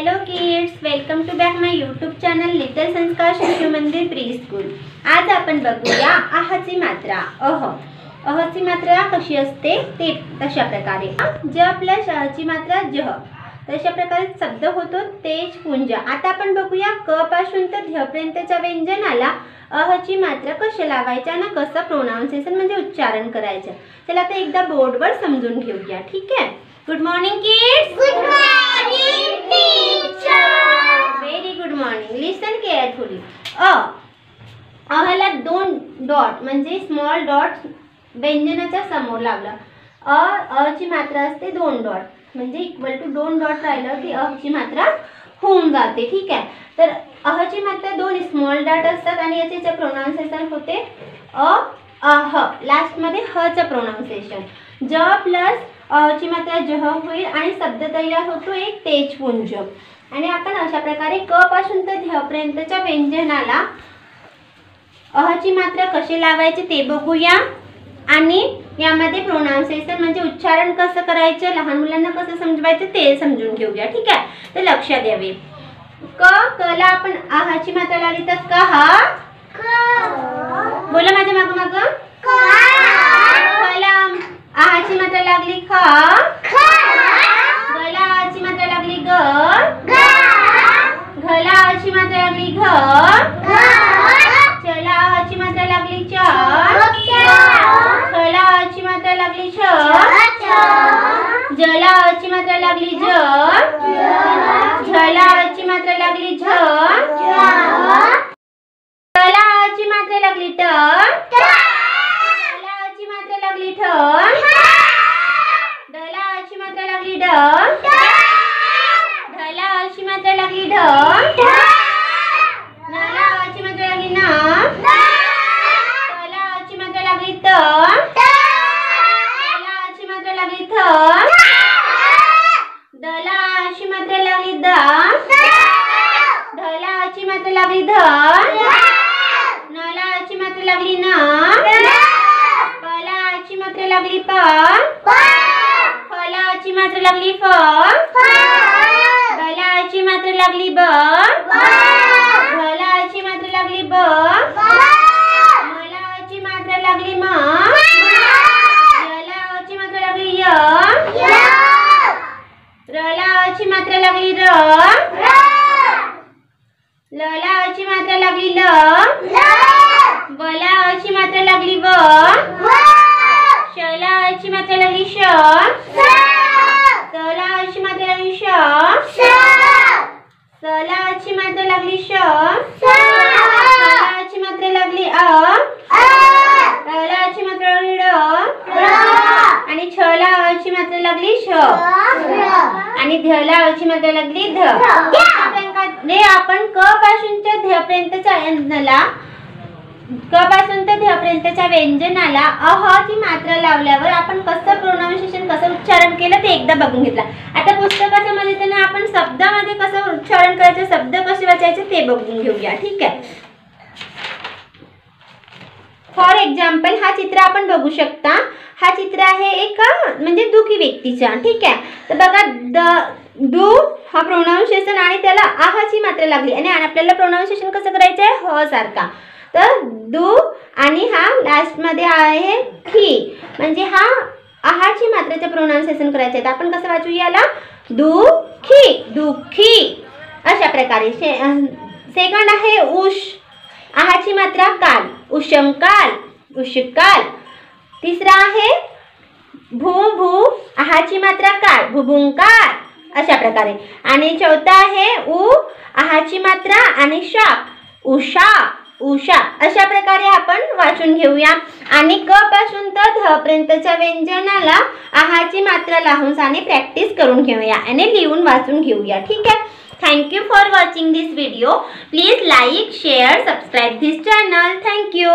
Hello kids, welcome to back my YouTube channel little Sanskar Shishu मंदिर pre school. आज आपण बघूया आहाची मात्रा अह। अहची मात्रा कशी असते ते तशा प्रकारे ज प्लस अहची मात्रा जह, तशा प्रकारे शब्द होतो तेज पुंज। आता आपण बघूया क पासून तर ध पर्यंतच्या व्यंजनाला अहची मात्रा कशी लावायची आणि कसं प्रोनाउन्सिएशन म्हणजे उच्चारण करायचं। चला आता एकदा बोर्डवर समजून घेऊया, ठीक आहे। Good morning kids. Good morning teacher. Very good morning. Listen carefully. अहला दोन डॉट म्हणजे स्मॉल डॉट व्यंजनाच्या समोर लावला। अ ची मात्रा असते दोन डॉट म्हणजे इक्वल टू दोन डॉट राहिलं की अ ची मात्रा होऊन जाते, ठीक आहे। तर अह ची मात्रा दोन स्मॉल डॉट असतात आणि याचे प्रोनाउन्सिएशन होते अह। लास्ट मध्ये ह चं प्रोनाउन्सिएशन ज प्लस अ ची मात्रा जह होईल आणि शब्द तयार होतो एक तेजपुंज। आणि आपण अशा प्रकारे क पासून तर ध पर्यंतच्या व्यंजनाला अह ची मात्रा कशी लावायची ते बघूया आणि यामध्ये प्रोनाउन्सिएशन म्हणजे उच्चारण कसं करायचं, लहान मुलांना कसं समजवायचं ते समजून घेऊया, ठीक आहे। तर लक्ष द्यावे। क ला आपण आहाची मात्रा लावली तर क हा बोला माझ्या माग माग ला आहाची मात्रा लागली ख, गला आहाची मात्रा लागली ग, घला आहाची मात्रा लागली घ, चला आहाची मात्रा लागली च, छला आहाची मात्रा लागली छ, जला आहाची मात्रा लागली ज, झला आहाची मात्रा लागली झ, टला आहाची मात्रा लागली ट, ला आहाची मात्रा लागली ठ, डला आहाची मात्रा लागली ड, ढला आहाची मात्रा लागली ढ, नला आहाची मात्रा लागली न, तला आहाची मात्रा लागली त, तला आहाची मात्रा लागली थ, दला आहाची मात्रा लागली द, ढला आहाची मात्रा लागली ध, नला आहाची मात्रा लागली न, पला आहाची मात्रा लागली प, फला आहाची मात्रा लागली फ, गला आहाची मात्रा लागली ब, घला आहाची मात्रा लागली ब, मला आहाची मात्रा लागली म, यला आहाची मात्रा लागली य, रला आहाची मात्रा लागली र, लला आहाची मात्रा लागली ल, बला आहाची मात्रा लागली व, शला आहाची मात्रा लागली श, सला आहाची मात्रा लागली श, सला आहाची मात्रा लागली श, हला आहाची मात्रा लागली अ, ला आहाची मात्रा लागली ड, आणि छला आहाची मात्रा लागली श, आणि धला आहाची मात्रा लागली ध। आपण क पासूनच्या ध पर्यंतच्या व्यंजनाला क पासून तर ध पर्यंतच्या व्यंजनाला अह ची मात्रा लावल्यावर आपण कसं प्रोनाउन्सिएशन कसं उच्चारण केलं ते एकदा बघून घेतला। आता पुस्तकाच्या मध्ये आपण शब्दामध्ये कसं उच्चारण करायचं, शब्द कसे वाचायचे ते बघून घेऊया, ठीक आहे। फॉर एक्झाम्पल हा चित्र आपण बघू शकता। हा चित्र आहे एक म्हणजे दुखी व्यक्तीचा, ठीक आहे। तर बघा डू हा प्रोनाउन्सिएशन आणि त्याला आहाची मात्रा लागली आणि आपल्याला प्रोनाउन्सिएशन कसं करायचं आहे ह सारखा। तर दु आणि हा लास्ट मध्ये आहे खी म्हणजे हा आहाची मात्रेचे प्रोनाउन्सिएशन करायचे आहे। आपण कसं वाचू याला दुखी, दुखी अशा प्रकारे। सेकंड आहे उष, आहाची मात्रा काल, उषंकाल, उषकाल। तिसरा आहे भू भू, आहाची मात्रा काल, भुभुंकाल अशा प्रकारे। आणि चौथा आहे उ, आहाची मात्रा आणि शा, उषा, उषा अशा प्रकारे आपण वाचून घेऊया। आणि क पासून तर ध पर्यंतच्या व्यंजनाला आहाची मात्रा लावून आणि प्रॅक्टिस करून घेऊया आणि लिहून वाचून घेऊया, ठीक आहे। Thank you for watching this video. Please like, share, subscribe this channel. Thank you.